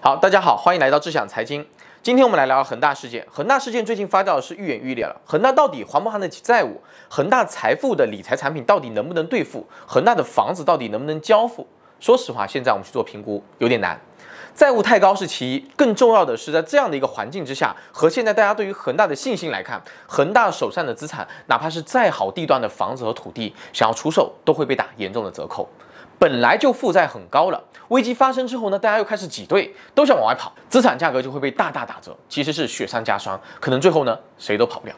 好，大家好，欢迎来到智享财经。今天我们来聊恒大事件。恒大事件最近发酵的是愈演愈烈了。恒大到底还不还得起债务？恒大财富的理财产品到底能不能兑付？恒大的房子到底能不能交付？说实话，现在我们去做评估有点难。债务太高是其一，更重要的是在这样的一个环境之下，和现在大家对于恒大的信心来看，恒大手上的资产，哪怕是再好地段的房子和土地，想要出售都会被打严重的折扣。本来就负债很高了，危机发生之后呢，大家又开始挤兑，都想往外跑，资产价格就会被大大打折，其实是雪上加霜，可能最后呢谁都跑不了。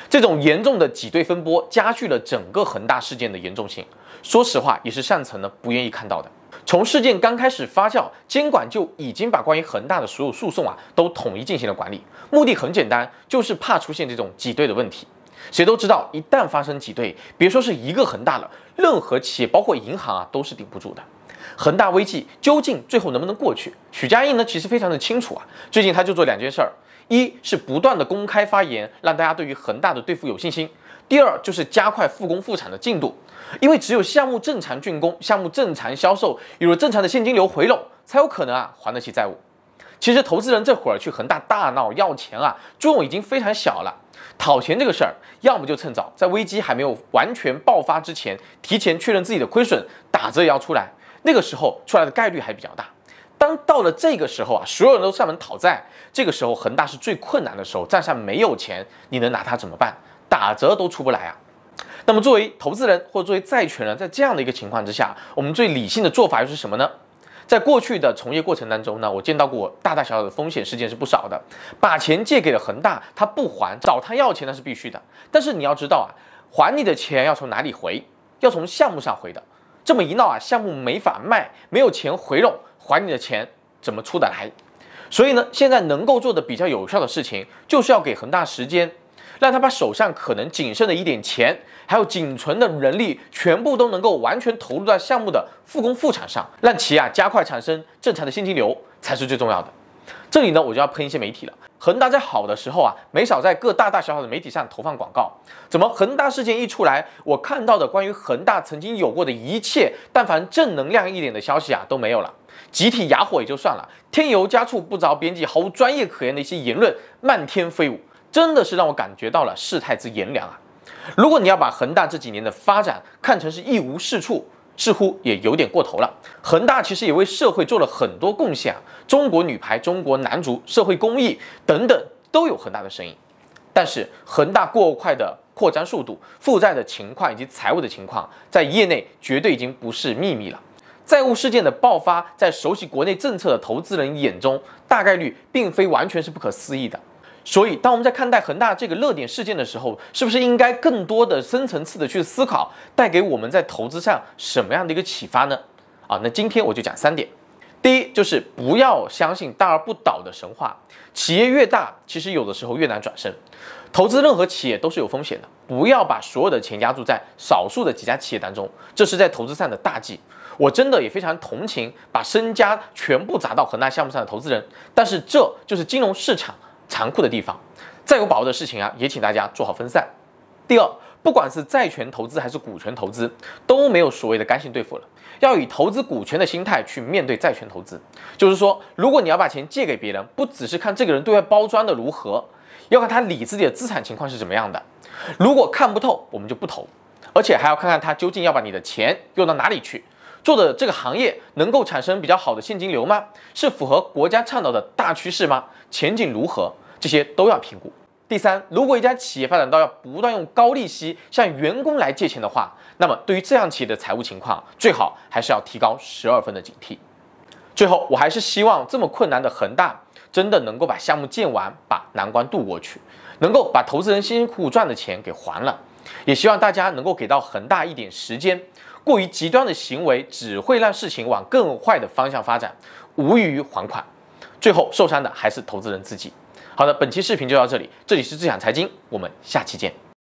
这种严重的挤兑风波加剧了整个恒大事件的严重性，说实话也是上层呢不愿意看到的。从事件刚开始发酵，监管就已经把关于恒大的所有诉讼都统一进行了管理，目的很简单，就是怕出现这种挤兑的问题。谁都知道，一旦发生挤兑，别说是一个恒大了，任何企业包括银行都是顶不住的。恒大危机究竟最后能不能过去？许家印呢其实非常的清楚最近他就做两件事儿，一是不断的公开发言，让大家对于恒大的兑付有信心；第二就是加快复工复产的进度，因为只有项目正常竣工，项目正常销售，有了正常的现金流回笼，才有可能还得起债务。其实投资人这会儿去恒大大闹要钱作用已经非常小了。讨钱这个事儿，要么就趁早，在危机还没有完全爆发之前，提前确认自己的亏损，打折也要出来，那个时候出来的概率还比较大。当到了这个时候所有人都上门讨债，这个时候恒大是最困难的时候，账上没有钱，你能拿它怎么办？打折都出不来那么作为投资人或作为债权人，在这样的一个情况之下，我们最理性的做法又是什么呢？在过去的从业过程当中呢，我见到过大大小小的风险事件是不少的。把钱借给了恒大，他不还，找他要钱那是必须的。但是你要知道还你的钱要从哪里回？要从项目上回的。这么一闹项目没法卖，没有钱回笼，还你的钱怎么出得来？所以呢，现在能够做的比较有效的事情，就是要给恒大时间，让他把手上可能仅剩的一点钱，还有仅存的人力，全部都能够完全投入到项目的复工复产上，让企业加快产生正常的现金流，才是最重要的。这里呢，我就要喷一些媒体了。恒大在好的时候没少在各大大小小的媒体上投放广告。怎么恒大事件一出来，我看到的关于恒大曾经有过的一切，但凡正能量一点的消息都没有了。集体哑火也就算了，添油加醋不着边际、毫无专业可言的一些言论漫天飞舞，真的是让我感觉到了世态之炎凉如果你要把恒大这几年的发展看成是一无是处，似乎也有点过头了。恒大其实也为社会做了很多贡献中国女排、中国男足、社会公益等等都有恒大的身影。但是恒大过快的扩张速度、负债的情况以及财务的情况，在业内绝对已经不是秘密了。债务事件的爆发，在熟悉国内政策的投资人眼中，大概率并非完全是不可思议的。所以，当我们在看待恒大这个热点事件的时候，是不是应该更多的深层次的去思考，带给我们在投资上什么样的一个启发呢？那今天我就讲3点。第一，就是不要相信大而不倒的神话。企业越大，其实有的时候越难转身。投资任何企业都是有风险的，不要把所有的钱押注在少数的几家企业当中，这是在投资上的大忌。我真的也非常同情把身家全部砸到恒大项目上的投资人，但是这就是金融市场残酷的地方。再有把握的事情也请大家做好分散。第二，不管是债权投资还是股权投资，都没有所谓的刚性兑付了，要以投资股权的心态去面对债权投资。就是说，如果你要把钱借给别人，不只是看这个人对外包装的如何，要看他理自己的资产情况是怎么样的。如果看不透，我们就不投，而且还要看看他究竟要把你的钱用到哪里去。做的这个行业能够产生比较好的现金流吗？是符合国家倡导的大趋势吗？前景如何？这些都要评估。第三，如果一家企业发展到要不断用高利息向员工来借钱的话，那么对于这样企业的财务情况，最好还是要提高12分的警惕。最后，我还是希望这么困难的恒大真的能够把项目建完，把难关渡过去，能够把投资人辛辛苦苦赚的钱给还了。也希望大家能够给到恒大一点时间。过于极端的行为只会让事情往更坏的方向发展，无异于还款。最后受伤的还是投资人自己。好的，本期视频就到这里，这里是智享财经，我们下期见。